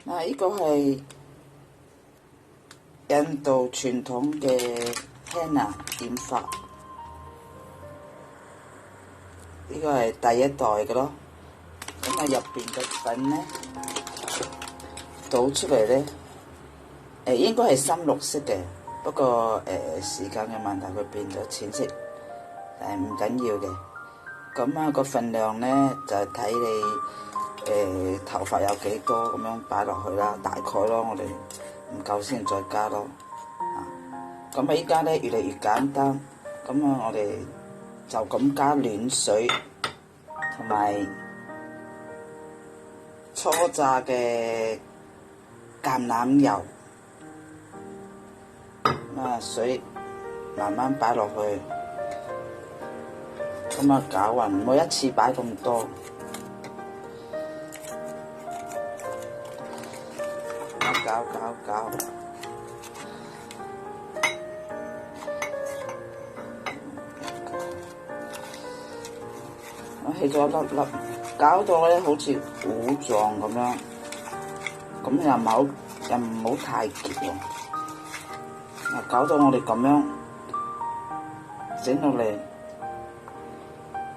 嗱，呢個係印度傳統嘅 henna 染髮，呢個係第一代嘅咯。咁啊，入邊嘅粉咧倒出嚟咧，應該係深綠色嘅，不過時間嘅問題，佢變咗淺色，唔緊要嘅。咁啊，個份量咧就係睇你頭髮有幾多咁樣擺落去啦，大概咯，我哋唔夠先再加咯。咁啊，依家咧越嚟越簡單，咁啊，我哋就咁加暖水同埋初榨嘅橄欖油，咁啊水慢慢擺落去，咁啊攪勻，唔好一次擺咁多，攪。我起咗一粒粒，搞到咧好似糊狀咁樣，咁又唔好太結喎。搞到我哋咁樣整落嚟，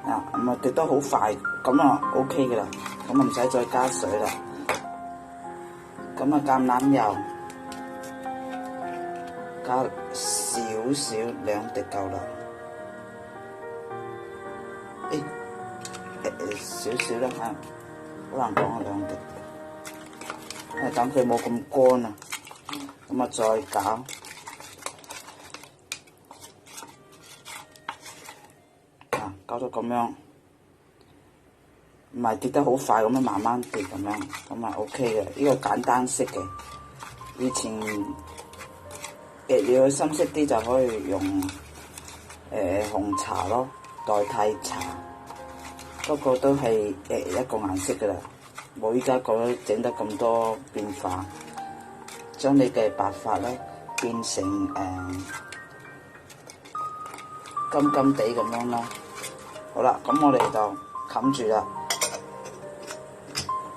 咁啊跌得好快，咁啊 OK 嘅啦，咁啊唔使再加水啦。咁啊橄欖油加少少2滴夠啦。少少啦嚇，好難講啊2滴，等佢冇咁乾啊，咁啊再攪，搞到咁樣，唔係跌得好快咁樣，慢慢跌咁樣，咁啊 OK 嘅，呢個簡單式嘅。以前你要深色啲就可以用紅茶咯，代替茶。不過都係一個顏色㗎啦，冇依家講整得咁多變化，將你嘅白髮咧變成金金地咁樣啦。好啦，咁我哋就冚住啦，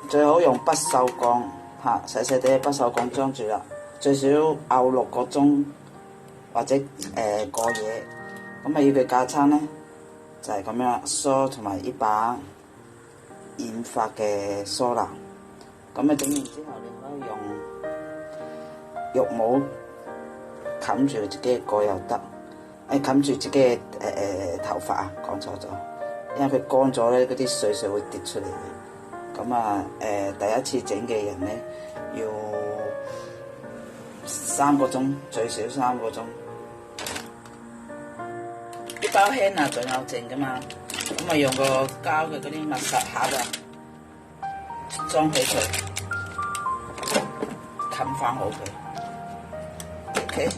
最好用不鏽鋼嚇，細細啲嘅不鏽鋼裝住啦，最少熬6個鐘或者過夜。咁啊要佢架撐咧，就係咁樣梳同埋呢把染髮嘅梳啦。咁啊整完之後，你可以用浴帽冚住自己嘅蓋又得，冚住自己嘅頭髮啊，講錯咗，因為佢乾咗咧，嗰啲水會跌出嚟嘅。咁啊第一次整嘅人咧，要3個鐘，最少3個鐘。呢包 henna 仲有剩噶嘛，咁啊用個膠嘅嗰啲密實盒啊，裝起佢，冚翻好佢。OK。